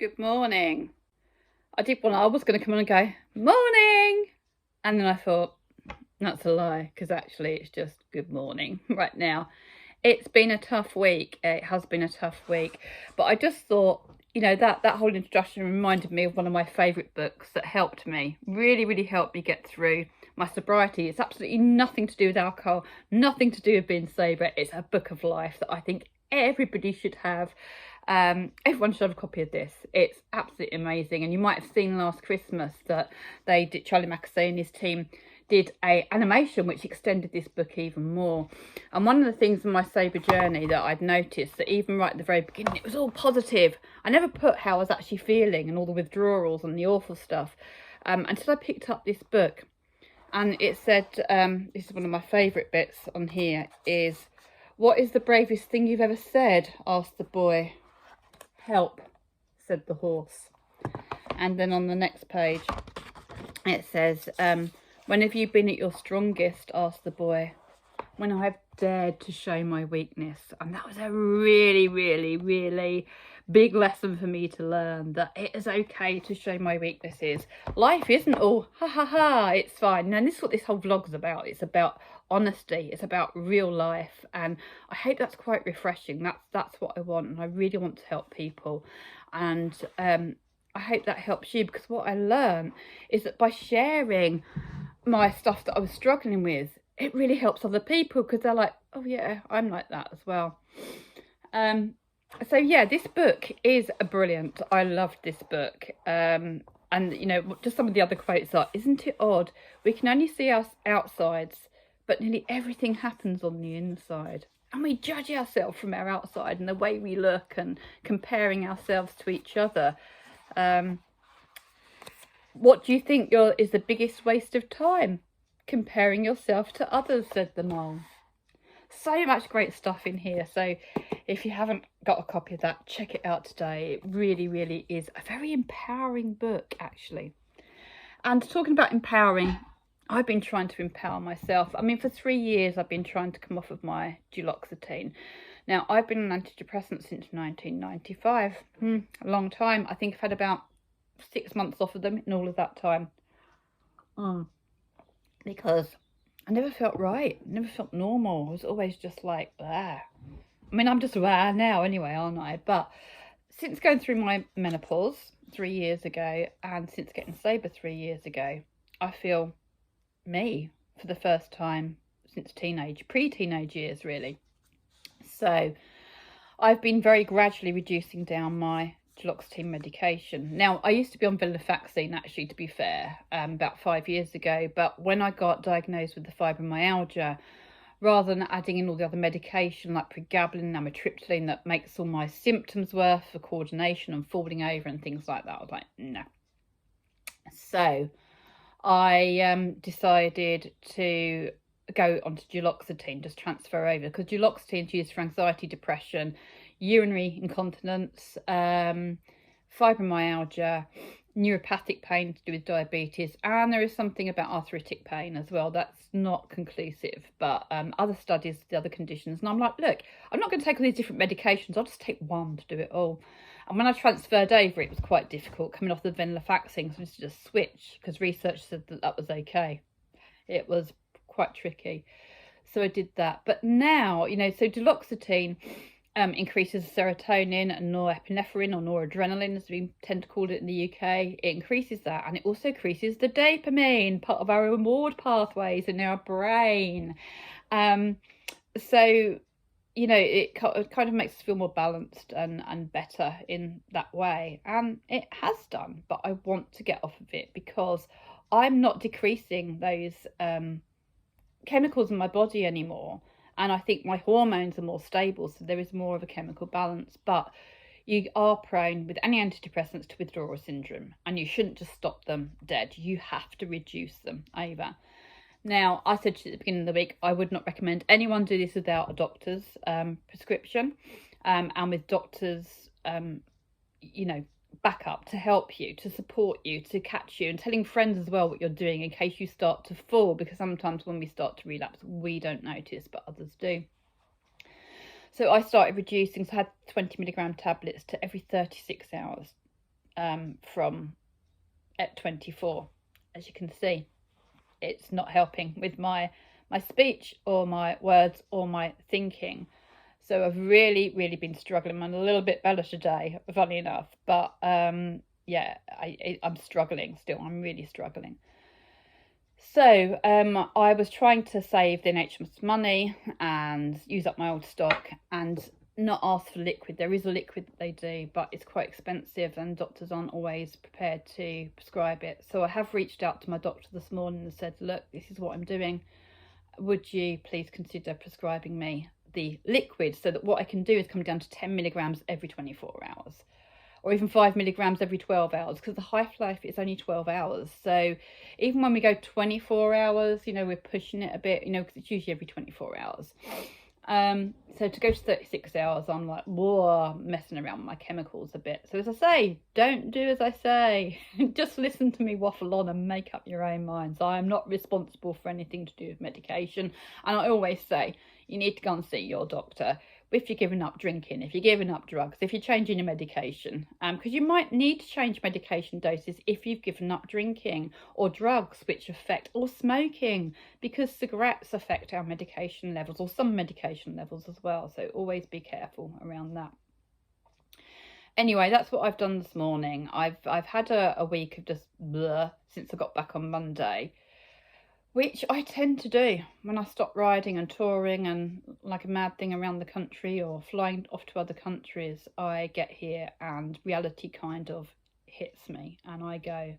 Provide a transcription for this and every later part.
Good morning. I was going to come on and go, morning. And then I thought, that's a lie, because actually it's just good morning right now. It's been a tough week. It has been a tough week. But I just thought, that whole introduction reminded me of one of my favourite books that helped me, really helped me get through my sobriety. It's absolutely nothing to do with alcohol, nothing to do with being sober. It's a book of life that I think everybody should have. Everyone should have a copy of this. It's absolutely amazing. And you might have seen last Christmas that Charlie Mackesy and his team did a animation which extended this book even more. And one of the things in my sober journey that I'd noticed, that even right at the very beginning, it was all positive. I never put how I was actually feeling and all the withdrawals and the awful stuff until I picked up this book. And it said, this is one of my favourite bits on here, is, "What is the bravest thing you've ever said?" asked the boy. "Help," said the horse. And then on the next page it says, "When have you been at your strongest?" asked the boy. "When I've dared to show my weakness." And that was a really big lesson for me to learn, that it is okay to show my weaknesses. Life isn't all ha ha ha, it's fine. And this is what this whole vlog's about. It's about honesty, it's about real life, and I hope that's quite refreshing. That's what I want, and I really want to help people. And I hope that helps you, because what I learned is that by sharing my stuff that I was struggling with, it really helps other people, because they're like, oh yeah, I'm like that as well. So yeah, this book is brilliant. I loved this book. And just some of the other quotes are, "Isn't it odd? We can only see our outsides, but nearly everything happens on the inside. And we judge ourselves from our outside and the way we look, and comparing ourselves to each other. What do you think is the biggest waste of time? Comparing yourself to others," said the mole. So much great stuff in here. So if you haven't got a copy of that, check it out today. It really is a very empowering book, actually. And talking about empowering, I've been trying to empower myself. I mean, for 3 years I've been trying to come off of my duloxetine. Now, I've been on antidepressants since 1995. A long time. I think I've had about 6 months off of them in all of that time. Because I never felt right, never felt normal. I was always just like, ah. I mean, I'm just now anyway, aren't I? But since going through my menopause 3 years ago, and since getting sober 3 years ago, I feel me for the first time since pre-teenage years, really. So I've been very gradually reducing down my duloxetine medication. Now, I used to be on venlafaxine, actually, to be fair, about 5 years ago. But when I got diagnosed with the fibromyalgia, rather than adding in all the other medication like pregabalin and amitriptyline that makes all my symptoms worse for coordination and falling over and things like that, I was like, no. So I decided to go onto duloxetine, just transfer over, because duloxetine is used for anxiety, depression, urinary incontinence, fibromyalgia, neuropathic pain to do with diabetes, and there is something about arthritic pain as well. That's not conclusive, but other studies, the other conditions. And I'm like, look, I'm not going to take all these different medications. I'll just take one to do it all. And when I transferred over, it was quite difficult coming off the venlafaxine, so I just switch, because research said that was okay. It was quite tricky, so I did that. But now, so duloxetine increases serotonin and norepinephrine, or noradrenaline as we tend to call it in the UK. It increases that, and it also increases the dopamine, part of our reward pathways in our brain. So it kind of makes us feel more balanced and better in that way, and it has done. But I want to get off of it, because I'm not decreasing those chemicals in my body anymore. And I think my hormones are more stable, so there is more of a chemical balance. But you are prone with any antidepressants to withdrawal syndrome, and you shouldn't just stop them dead. You have to reduce them over. Now, I said to you at the beginning of the week, I would not recommend anyone do this without a doctor's prescription, and with doctors, backup to help you, to support you, to catch you, and telling friends as well what you're doing in case you start to fall, because sometimes when we start to relapse, we don't notice, but others do. So I started reducing, so I had 20 milligram tablets to every 36 hours. from at 24. As you can see, it's not helping with my speech or my words or my thinking. So I've really been struggling. I'm a little bit better today, funny enough, but yeah, I'm struggling still. I'm really struggling. So I was trying to save the NHS money and use up my old stock and not ask for liquid. There is a liquid that they do, but it's quite expensive and doctors aren't always prepared to prescribe it. So I have reached out to my doctor this morning and said, look, this is what I'm doing. Would you please consider prescribing me the liquid so that what I can do is come down to 10 milligrams every 24 hours. Or even 5 milligrams every 12 hours, because the half-life is only 12 hours. So even when we go 24 hours, you know, we're pushing it a bit, you know, because it's usually every 24 hours. So to go to 36 hours, I'm like, whoa, messing around with my chemicals a bit. So as I say, don't do as I say. Just listen to me waffle on and make up your own minds. I am not responsible for anything to do with medication. And I always say, you need to go and see your doctor if you're giving up drinking, if you're giving up drugs, if you're changing your medication, because you might need to change medication doses if you've given up drinking or drugs which affect, or smoking, because cigarettes affect our medication levels, or some medication levels as well. So always be careful around that. Anyway, that's what I've done this morning. I've had a week of just blur since I got back on Monday, which I tend to do when I stop riding and touring and like a mad thing around the country or flying off to other countries. I get here and reality kind of hits me and I go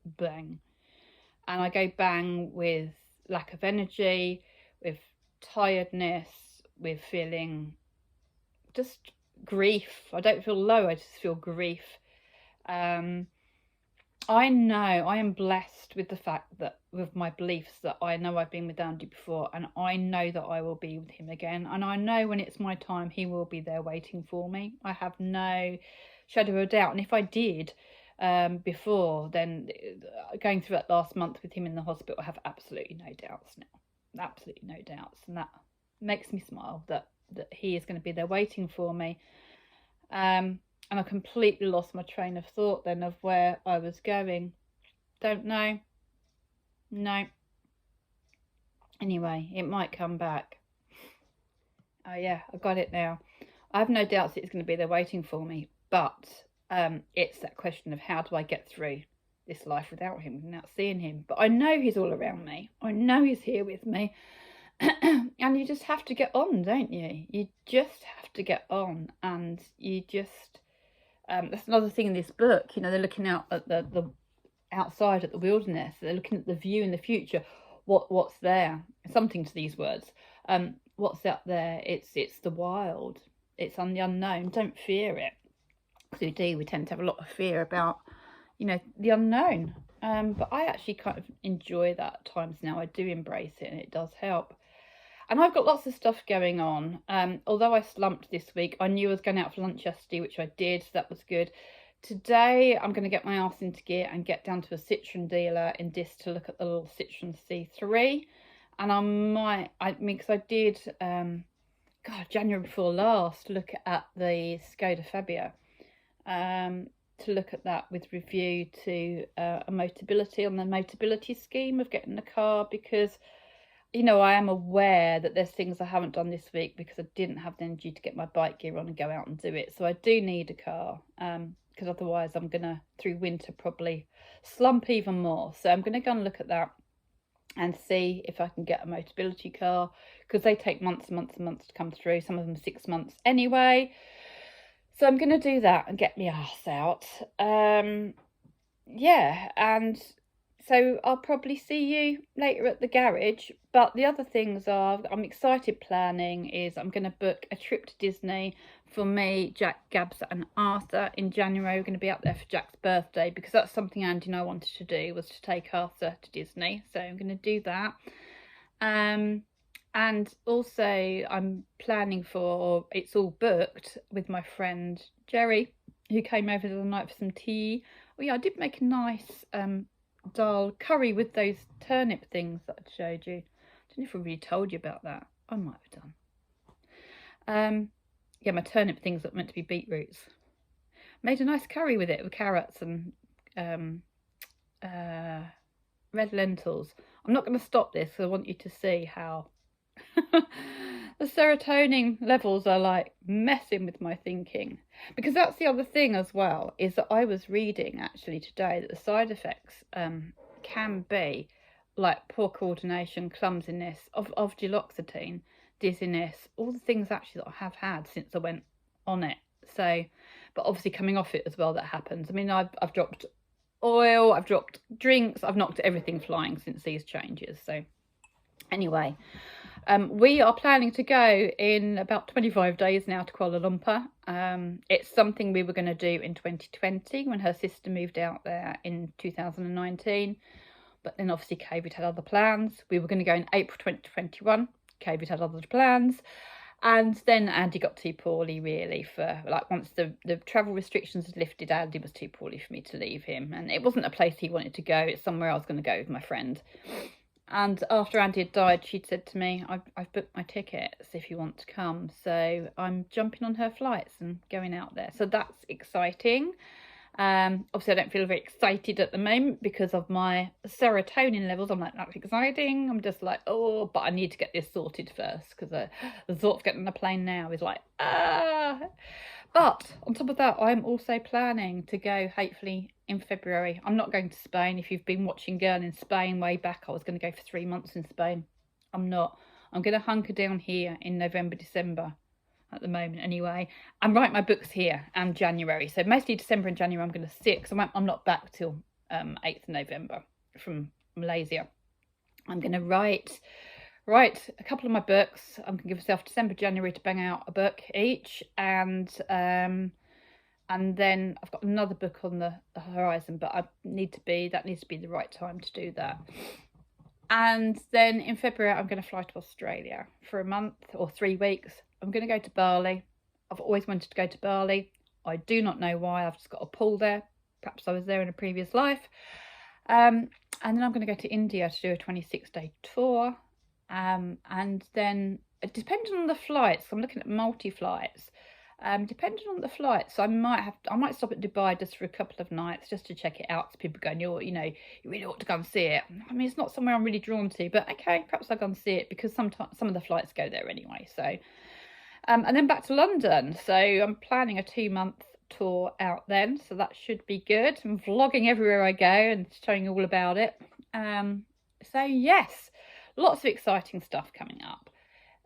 bang. And I go bang with lack of energy, with tiredness, with feeling just grief. I don't feel low, I just feel grief. I know I am blessed with the fact that with my beliefs that I know I've been with Andy before and I know that I will be with him again, and I know when it's my time he will be there waiting for me. I have no shadow of a doubt, and if I did before, then going through that last month with him in the hospital, I have absolutely no doubts now, absolutely no doubts, and that makes me smile that he is going to be there waiting for me. And I completely lost my train of thought then of where I was going. Don't know. No. Anyway, it might come back. Oh yeah, I got it now. I have no doubts it's going to be there waiting for me. But it's that question of how do I get through this life without him, without seeing him. But I know he's all around me. I know he's here with me. And you just have to get on, don't you? You just have to get on. And you just... that's another thing in this book, you know, they're looking out at the outside at the wilderness, they're looking at the view in the future, what's there, something to these words, what's out there, it's the wild, it's on the unknown. Don't fear it, because we tend to have a lot of fear about, you know, the unknown, but I actually kind of enjoy that at times now. I do embrace it and it does help. And I've got lots of stuff going on. Although I slumped this week, I knew I was going out for lunch yesterday, which I did. So that was good. Today, I'm going to get my arse into gear and get down to a Citroen dealer in Dis to look at the little Citroen C3. And I might, because I did, January before last, look at the Skoda Fabia. To look at that with review to a Motability, on the Motability scheme of getting the car, because... you know, I am aware that there's things I haven't done this week because I didn't have the energy to get my bike gear on and go out and do it. So I do need a car, because otherwise I'm going to, through winter, probably slump even more. So I'm going to go and look at that and see if I can get a Motability car, because they take months and months and months to come through, some of them 6 months anyway. So I'm going to do that and get my ass out. Yeah, and... so I'll probably see you later at the garage. But the other things are, I'm excited planning is I'm going to book a trip to Disney for me, Jack, Gabs and Arthur in January. We're going to be up there for Jack's birthday, because that's something Andy and I wanted to do, was to take Arthur to Disney. So I'm going to do that. And also I'm planning for, it's all booked with my friend Jerry, who came over the other night for some tea. Oh yeah, I did make a nice... dal curry with those turnip things that I showed you. I don't know if I really told you about that. I might have done. Yeah, my turnip things that were meant to be beetroots. made a nice curry with it, with carrots and red lentils. I'm not going to stop this because I want you to see how the serotonin levels are like messing with my thinking. Because that's the other thing as well, is that I was reading actually today that the side effects can be like poor coordination, clumsiness, of duloxetine, dizziness, all the things actually that I have had since I went on it. So, but obviously coming off it as well, that happens. I mean, I've dropped oil, I've dropped drinks, I've knocked everything flying since these changes. So anyway, we are planning to go in about 25 days now to Kuala Lumpur. It's something we were going to do in 2020 when her sister moved out there in 2019. But then obviously COVID had other plans. We were going to go in April 2021. COVID had other plans. And then Andy got too poorly, really, for like once the travel restrictions had lifted, Andy was too poorly for me to leave him. And it wasn't a place he wanted to go. It's somewhere I was going to go with my friend. And after Andy had died, she'd said to me, I've booked my tickets if you want to come. So I'm jumping on her flights and going out there. So that's exciting. Obviously, I don't feel very excited at the moment because of my serotonin levels. I'm like, that's exciting. I'm just like, oh, but I need to get this sorted first because the thought of getting on a plane now is like, ah. But on top of that, I'm also planning to go hopefully in February. I'm not going to Spain. If you've been watching Girl in Spain way back, I was going to go for 3 months in Spain. I'm not. I'm going to hunker down here in November, December. At the moment anyway, and write my books here and January. So mostly December and January I'm going to sit because I'm not back till 8th November from Malaysia. I'm going to write a couple of my books. I'm going to give myself December, January to bang out a book each, and then I've got another book on the horizon, but that needs to be the right time to do that. And then in February I'm going to fly to Australia for a month or 3 weeks. I'm going to go to Bali. I've always wanted to go to Bali. I do not know why. I've just got a pull there. Perhaps I was there in a previous life. And then I'm going to go to India to do a 26-day tour. And then, depending on the flights, I'm looking at multi-flights. Depending on the flights, I might stop at Dubai just for a couple of nights just to check it out. So people going, you really ought to go and see it. I mean, it's not somewhere I'm really drawn to, but okay, perhaps I'll go and see it because some of the flights go there anyway. So, and then back to London. So I'm planning a 2-month tour out then. So that should be good. I'm vlogging everywhere I go and showing you all about it. So yes, lots of exciting stuff coming up.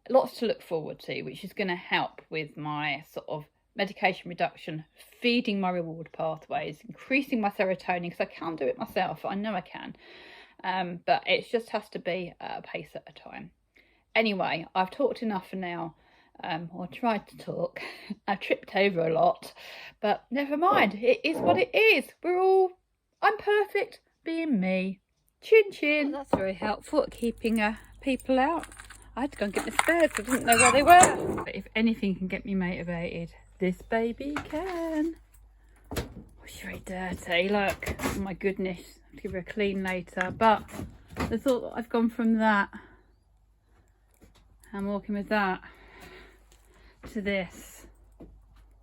Lots to look forward to, which is going to help with my sort of medication reduction, feeding my reward pathways, increasing my serotonin, because I can't do it myself. I know I can, but it just has to be a pace at a time. Anyway, I've talked enough for now, or tried to talk. I tripped over a lot, but never mind. It is what it is. I'm perfect being me. Chin chin. Well, that's very helpful at keeping people out. I had to go and get the spares because I didn't know where they were. But if anything can get me motivated, this baby can. Oh, she's very dirty, look. Oh my goodness. I'll give her a clean later. But the thought that I've gone from that, I'm walking with that, to this.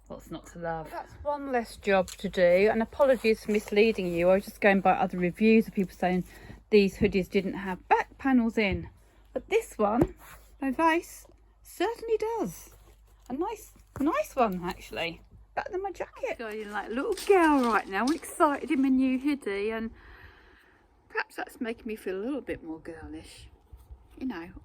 What's not to love? That's one less job to do. And apologies for misleading you. I was just going by other reviews of people saying these hoodies didn't have back panels in. But this one, by Vice, certainly does. A nice one, actually. Better than my jacket. I'm feeling like a little girl right now. I'm excited in my new hoodie, and perhaps that's making me feel a little bit more girlish.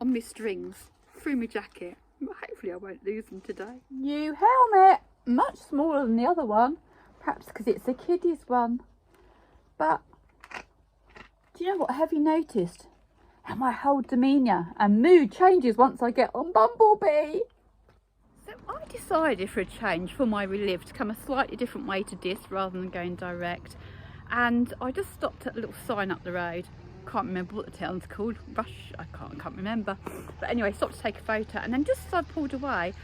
On my strings, through my jacket. But hopefully I won't lose them today. New helmet, much smaller than the other one. Perhaps because it's a kiddies one. But, do you know what? Have you noticed how my whole demeanour and mood changes once I get on Bumblebee? So I decided for a change for my Relive to come a slightly different way to this rather than going direct. And I just stopped at a little sign up the road. Can't remember what the town's called. Rush, I can't remember. But anyway, stopped to take a photo. And then just as I pulled away,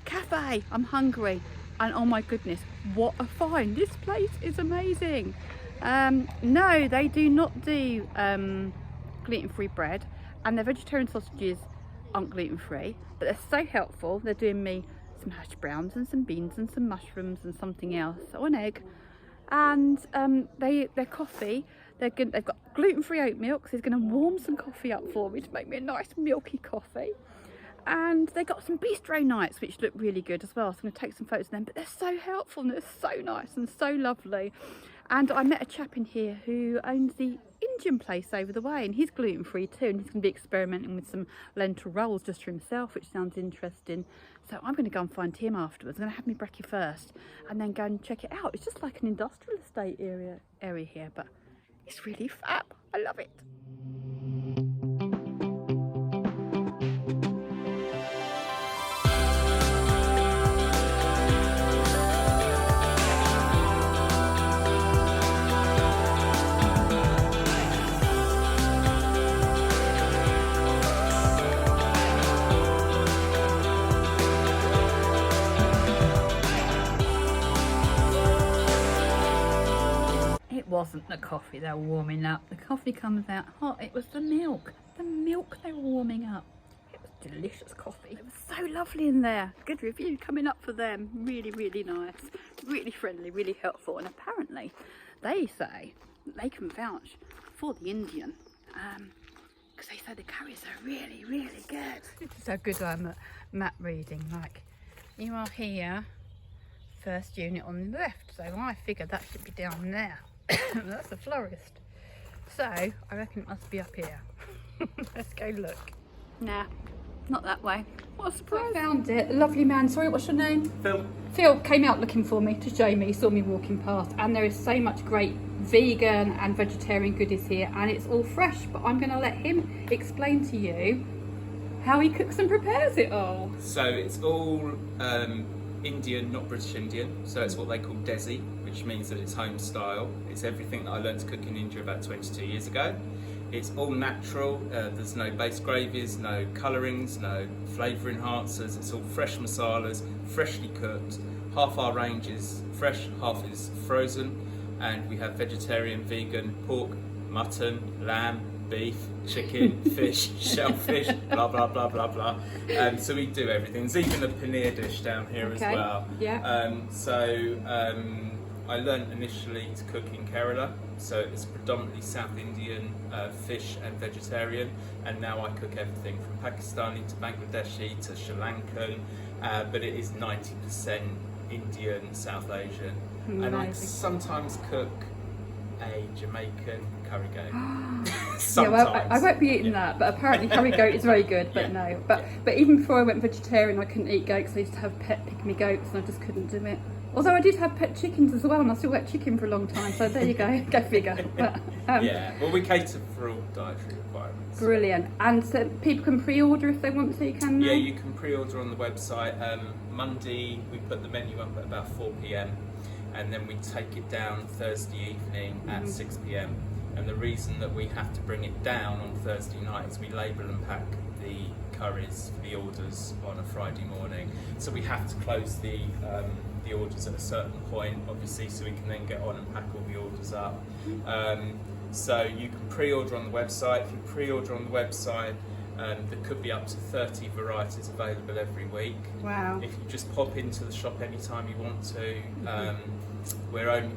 cafe, I'm hungry. And oh my goodness, what a find. This place is amazing. No, they do not do gluten-free bread, and their vegetarian sausages aren't gluten-free, but they're so helpful. They're doing me some hash browns and some beans and some mushrooms and something else, or an egg. And their coffee, they've got gluten-free oat milk, so he's going to warm some coffee up for me to make me a nice milky coffee. And they got some bistro nights which look really good as well, so I'm going to take some photos of them. But they're so helpful and they're so nice and so lovely. And I met a chap in here who owns the Indian place over the way, and he's gluten-free too, and he's going to be experimenting with some lentil rolls just for himself, which sounds interesting. So I'm going to go and find him afterwards. I'm going to have my brekkie first and then go and check it out. It's just like an industrial estate area here, but it's really fab. I love it. Wasn't the coffee they were warming up. The coffee comes out hot. It was the milk they were warming up. It was delicious coffee. It was so lovely in there. Good review coming up for them. Really, really nice, really friendly, really helpful. And apparently they say they can vouch for the Indian because they say the curries are really, really good. This is how good I'm at map reading. Like, you are here, first unit on the left, so I figure that should be down there. That's a florist, so I reckon it must be up here. Let's go look. Nah, not that way. What a surprise. I found it. A lovely man. Sorry, what's your name? Phil. Phil came out looking for me to show me. He saw me walking past, and there is so much great vegan and vegetarian goodies here, and it's all fresh. But I'm going to let him explain to you how he cooks and prepares it all. So it's all Indian, not British Indian. So it's what they call desi, which means that it's home style. It's everything that I learned to cook in India about 22 years ago. It's all natural. There's no base gravies, no colourings, no flavour enhancers. It's all fresh masalas, freshly cooked. Half our range is fresh, half is frozen. And we have vegetarian, vegan, pork, mutton, lamb, beef, chicken, fish, shellfish, blah blah blah blah blah. So we do everything. There's even a paneer dish down here as well. Yeah. I learned initially to cook in Kerala, so it's predominantly South Indian fish and vegetarian, and now I cook everything from Pakistani to Bangladeshi to Sri Lankan, but it is 90% Indian, South Asian. Amazing. And I sometimes cook a Jamaican curry goat. Sometimes. Yeah, well, I won't be eating that, but apparently curry goat is very good. But no, but even before I went vegetarian, I couldn't eat goat because I used to have pet pygmy goats, and I just couldn't do it. Although I did have pet chickens as well, and I still ate chicken for a long time. So there you go, go figure. But, yeah, well, we cater for all dietary requirements. Brilliant. And so people can pre-order if they want to, can they? Yeah, you can pre-order on the website. Monday we put the menu up at about 4 p.m. and then we take it down Thursday evening at 6 p.m. And the reason that we have to bring it down on Thursday night is we label and pack the curries for the orders on a Friday morning. So we have to close the orders at a certain point, obviously, so we can then get on and pack all the orders up. So you can pre-order on the website. If you pre-order on the website, there could be up to 30 varieties available every week. Wow. If you just pop into the shop anytime you want to,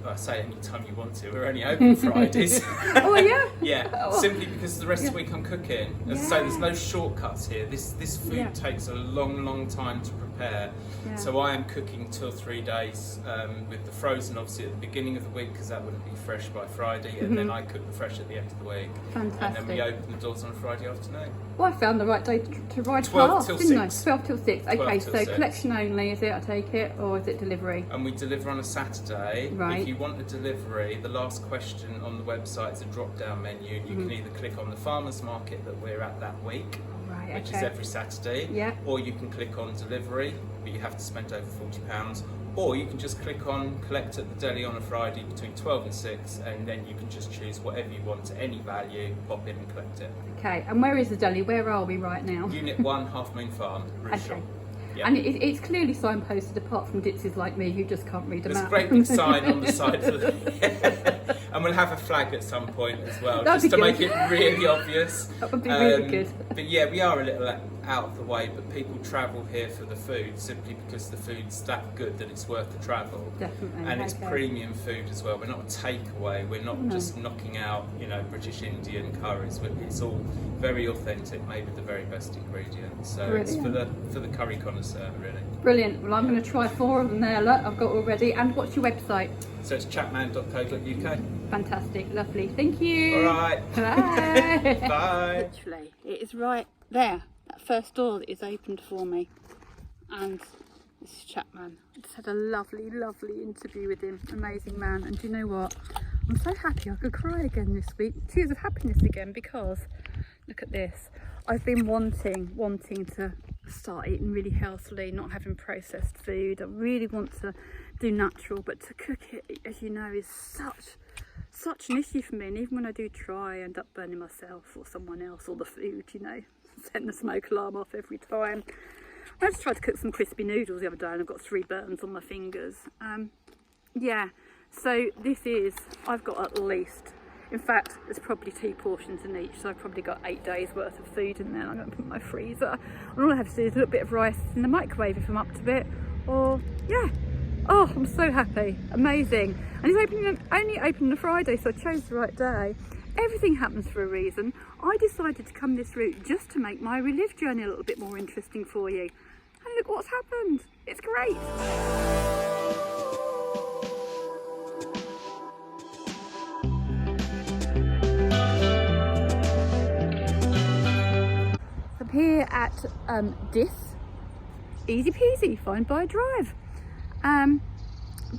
I say anytime you want to, we're only open Fridays. Oh yeah? Yeah, Oh. simply because the rest of the week I'm cooking. As I say, there's no shortcuts here. This food takes a long time to prepare. Yeah. So I am cooking 2 or 3 days with the frozen obviously at the beginning of the week because that wouldn't be fresh by Friday, and then I cook the fresh at the end of the week. Fantastic. And then we open the doors on a Friday afternoon. Well, I found the right day to ride 12 past, till didn't 6. I? 12 till 6. Okay, 12 so till 6. collection only, is it, I take it, or is it delivery? And we deliver on a Saturday. Right. If you want a delivery, the last question on the website is a drop-down menu. You can either click on the farmers market that we're at that week, Right, which okay. is every Saturday, Yeah. or you can click on delivery, but you have to spend over £40, or you can just click on collect at the deli on a Friday between 12 and 6, and then you can just choose whatever you want to any value, pop in and collect it. Okay, and where is the deli? Where are we right now? Unit 1, Half Moon Farm, Rushall. Okay. Yeah. And it's clearly signposted, apart from ditsies like me who just can't read them There's out. a great big sign on the side of the... And we'll have a flag at some point as well, That'd just to be make good. it really obvious. That would be really good. But yeah, we are a little out of the way, but people travel here for the food simply because the food's that good that it's worth the travel. Definitely. And it's okay. premium food as well. We're not a takeaway. We're not just knocking out, you know, British Indian curries. It's all very authentic, made with the very best ingredients. So it's for the curry connoisseur, really. Brilliant. Well, I'm going to try 4 of them there. Look, I've got already. And what's your website? So it's chapman.co.uk. Fantastic. Lovely. Thank you. All right. Bye. Bye. Literally, it is right there. That first door that is opened for me. And this is Chapman. I just had a lovely, lovely interview with him. Amazing man. And do you know what? I'm so happy I could cry again this week. Tears of happiness again, because look at this. I've been wanting to start eating really healthily, not having processed food. I really want to do natural, but to cook it, as you know, is such an issue for me. And even when I do try, I end up burning myself or someone else or the food, you know. Send the smoke alarm off every time. I just tried to cook some crispy noodles the other day and I've got 3 burns on my fingers. Yeah, so I've got at least, in fact, there's probably 2 portions in each, so I've probably got 8 days worth of food in there. I'm going to put in my freezer. And all I have to do is a little bit of rice in the microwave if I'm up to it. Or, yeah. Oh, I'm so happy. Amazing. And it's only open on a Friday, so I chose the right day. Everything happens for a reason. I decided to come this route just to make my Relive journey a little bit more interesting for you. And look what's happened. It's great. I'm here at Dis. Easy peasy, find by drive.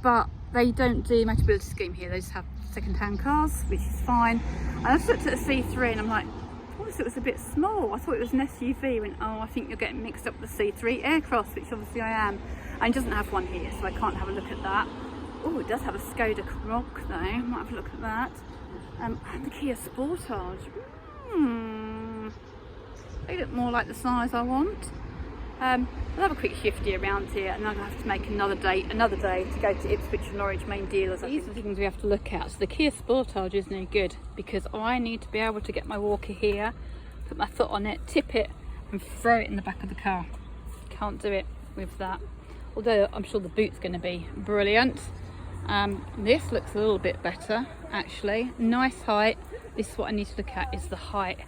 But they don't do Motability Scheme here. They just have second-hand cars, which is fine. And I just looked at the C3 and I'm like, oh, it was a bit small. I thought it was an SUV. I went, oh, I think you're getting mixed up with the C3 Aircross, which obviously I am. And it doesn't have one here, so I can't have a look at that. Oh, it does have a Skoda Karoq though. Might have a look at that. And the Kia Sportage. They look more like the size I want. I'll have a quick shifty around here, and I'm going to have to make another day to go to Ipswich and Norwich main dealers. These are the things we have to look at. So the Kia Sportage is no good because I need to be able to get my walker here, put my foot on it, tip it and throw it in the back of the car. Can't do it with that. Although I'm sure the boot's going to be brilliant. This looks a little bit better actually. Nice height. This is what I need to look at, is the height.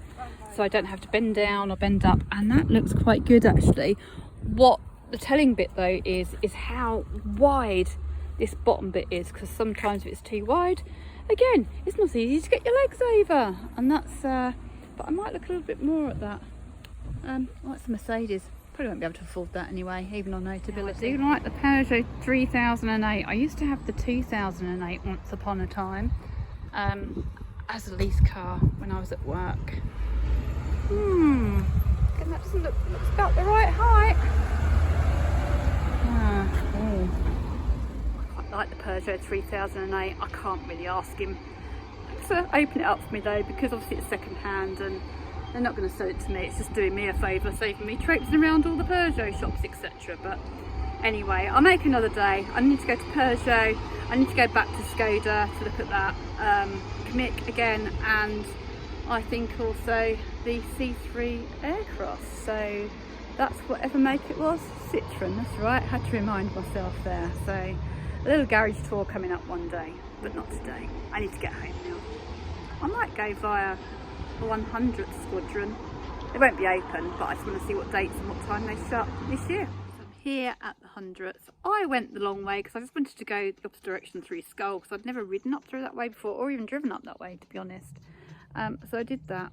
So I don't have to bend down or bend up, and that looks quite good actually. What the telling bit though is how wide this bottom bit is, because sometimes if it's too wide, again, it's not easy to get your legs over, and that's but I might look a little bit more at that. Like the Mercedes, probably won't be able to afford that anyway, even on Notability. I do like the Peugeot 3008. I used to have the 2008 once upon a time as a lease car when I was at work. That doesn't looks about the right height. I quite like the Peugeot 3008. I can't really ask him to open it up for me though, because obviously it's second hand and they're not going to sell it to me. It's just doing me a favour, saving me traipsing around all the Peugeot shops, etc. But anyway, I'll make another day. I need to go to Peugeot. I need to go back to Skoda to look at that Kamiq again, and I think also the C3 Aircross. So that's whatever make it was. Citroen, that's right. I had to remind myself there. So a little garage tour coming up one day, but not today. I need to get home now. I might go via the 100th Squadron. It won't be open, but I just want to see what dates and what time they shut this year. So I'm here at the 100th. I went the long way because I just wanted to go the opposite direction through Skull, because I'd never ridden up through that way before, or even driven up that way, to be honest. So I did that.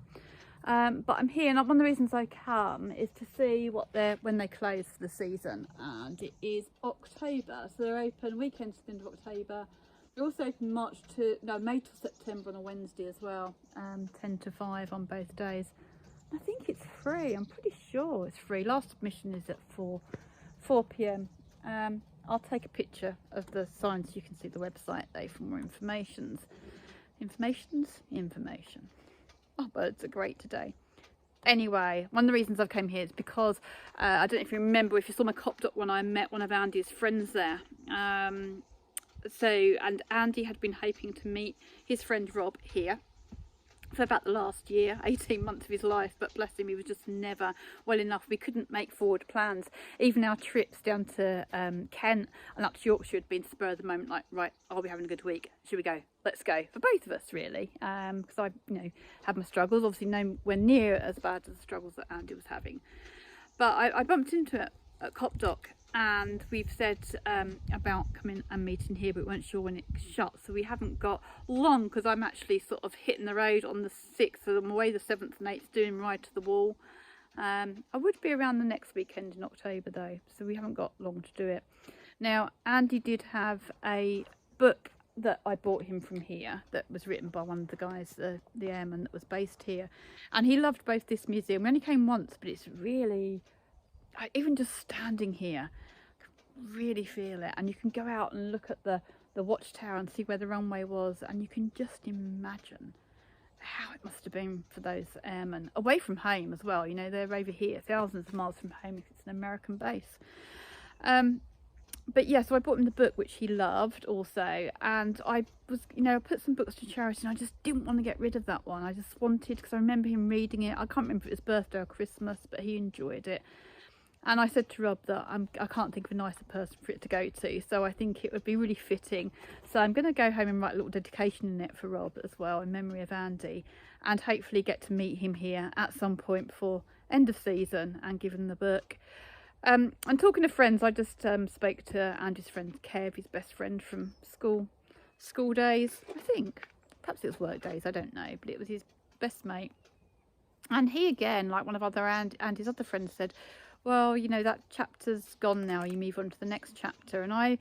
But I'm here, and one of the reasons I come is to see what when they close for the season, and it is October, so they're open weekends to the end of October. They're also open May till September on a Wednesday as well, 10 to 5 on both days. I think it's free. I'm pretty sure it's free. Last admission is at 4 p.m. I'll take a picture of the sign so you can see the website though for more information. Oh, birds are great today. Anyway, one of the reasons I've came here is because I don't know if you remember, if you saw my Cop Doc when I met one of Andy's friends there. and Andy had been hoping to meet his friend Rob here for about the last year, 18 months of his life, but bless him, he was just never well enough. We couldn't make forward plans. Even our trips down to Kent and up to Yorkshire had been spur of the moment, like, right, are we having a good week? Should we go? Let's go. For both of us, really, because I, had my struggles, obviously nowhere near as bad as the struggles that Andy was having. But I bumped into it at Copdock, and we've said about coming and meeting here, but we weren't sure when it shuts, so we haven't got long, because I'm actually sort of hitting the road on the 6th, so I'm away the 7th and 8th doing Ride to the Wall. I would be around the next weekend in October though, so we haven't got long to do it. Now, Andy did have a book that I bought him from here that was written by one of the guys, the airman that was based here, and he loved both this museum. We only came once, but it's really, even just standing here, I can really feel it. And you can go out and look at the watchtower and see where the runway was, and you can just imagine how it must have been for those airmen away from home as well. They're over here thousands of miles from home if it's an American base. But yeah, so I bought him the book, which he loved also, and I was, I put some books to charity, and I just didn't want to get rid of that one. I just wanted, because I remember him reading it. I can't remember if it was birthday or Christmas, but he enjoyed it. And I said to Rob that I can't think of a nicer person for it to go to, so I think it would be really fitting. So I'm going to go home and write a little dedication in it for Rob as well, in memory of Andy, and hopefully get to meet him here at some point before end of season and give him the book. And talking to friends, I just spoke to Andy's friend Kev, his best friend from school days, I think. Perhaps it was work days, I don't know, but it was his best mate. And he again, like one of Andy's other friends, said, well, that chapter's gone now, you move on to the next chapter. And I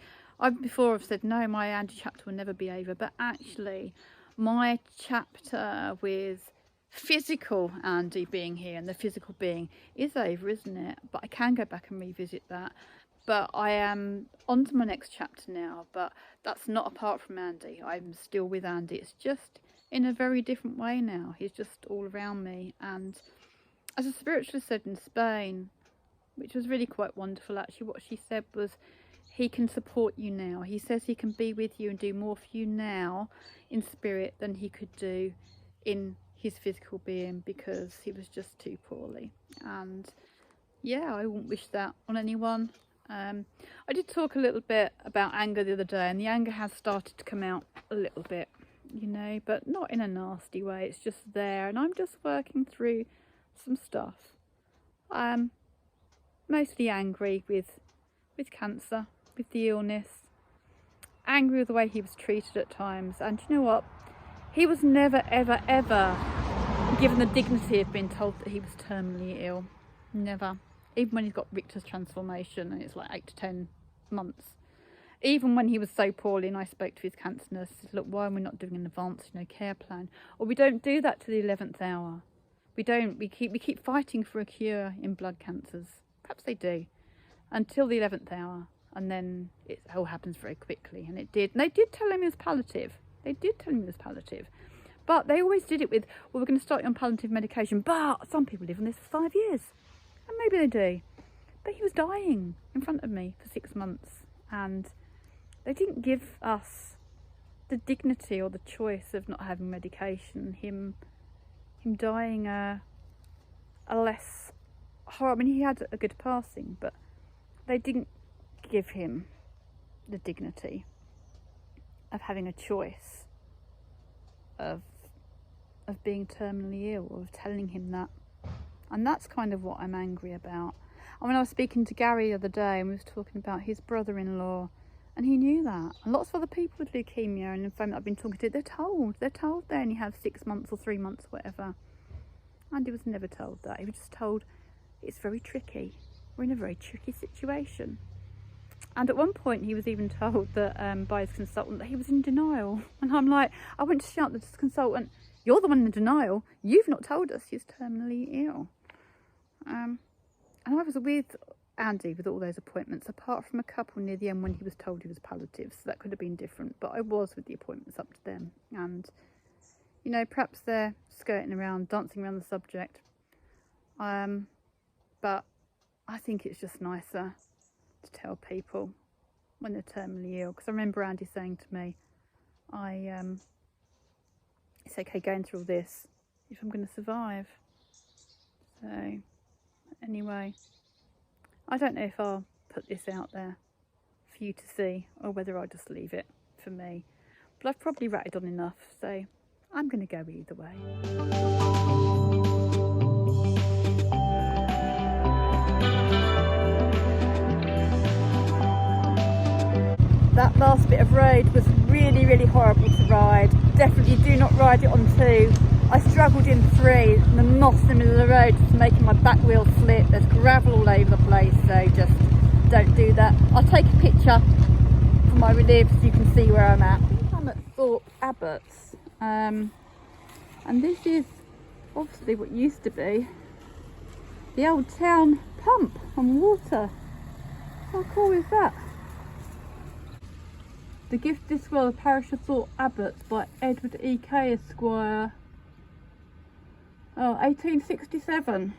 before have said, no, my Andy chapter will never be over. But actually, my chapter with physical Andy being here and the physical being is over, isn't it? But I can go back and revisit that. But I am on to my next chapter now. But that's not apart from Andy. I'm still with Andy. It's just in a very different way now. He's just all around me. And as a spiritualist said in Spain, which was really quite wonderful actually, what she said was, he can support you now. He says he can be with you and do more for you now in spirit than he could do in his physical being, because he was just too poorly. And yeah, I wouldn't wish that on anyone. I did talk a little bit about anger the other day, and the anger has started to come out a little bit, but not in a nasty way. It's just there, and I'm just working through some stuff. Mostly angry with cancer, with the illness, angry with the way he was treated at times. And you know what? He was never, ever, ever given the dignity of being told that he was terminally ill. Never. Even when he's got Richter's transformation and it's like 8 to 10 months. Even when he was so poorly and I spoke to his cancer nurse, said, look, why are we not doing an advanced care plan? Or we don't do that to the 11th hour. We don't. We keep fighting for a cure in blood cancers. Perhaps they do. Until the 11th hour. And then it all happens very quickly. And it did. And they did tell him it was palliative. But they always did it with, well, we're going to start you on palliative medication. But some people live on this for 5 years. And maybe they do. But he was dying in front of me for 6 months. And they didn't give us the dignity or the choice of not having medication. Him dying a less horrible. I mean, he had a good passing, but they didn't give him the dignity of having a choice of being terminally ill, or of telling him that. And that's kind of what I'm angry about. And when I was speaking to Gary the other day, and we was talking about his brother-in-law, and he knew that. And lots of other people with leukemia and lymphoma that I've been talking to, they're told they only have 6 months or 3 months, whatever. Andy was never told that. He was just told it's very tricky. We're in a very tricky situation. And at one point he was even told that by his consultant that he was in denial. And I'm like, I went to shout at this consultant, you're the one in denial. You've not told us he's terminally ill. And I was with Andy with all those appointments, apart from a couple near the end when he was told he was palliative, so that could have been different. But I was with the appointments up to them. And, perhaps they're skirting around, dancing around the subject. But I think it's just nicer to tell people when they're terminally ill, because I remember Andy saying to me, it's okay going through all this if I'm going to survive. So anyway, I don't know if I'll put this out there for you to see or whether I'll just leave it for me, but I've probably ratted on enough, so I'm going to go either way. That last bit of road was really, really horrible to ride. Definitely do not ride it on 2. I struggled in 3. The moss in the middle of the road was making my back wheel slip. There's gravel all over the place, so just don't do that. I'll take a picture for my Relive so you can see where I'm at. I think I'm at Thorpe Abbots, and this is obviously what used to be the old town pump and water. How cool is that? The gift this well, the parish of Thorpe Abbots by Edward E. K. Esquire. Oh, 1867.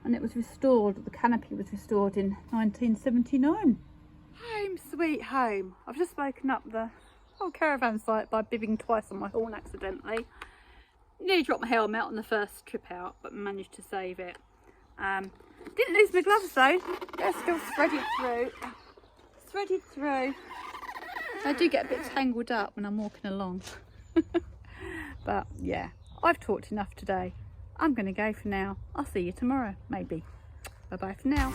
And it was restored, the canopy was restored in 1979. Home sweet home. I've just woken up the whole caravan site by bibbing twice on my horn accidentally. Nearly dropped my helmet on the first trip out, but managed to save it. Didn't lose my gloves though. They're still threaded through. Threaded through. I do get a bit tangled up when I'm walking along. But yeah, I've talked enough today. I'm going to go for now. I'll see you tomorrow, maybe. Bye bye for now.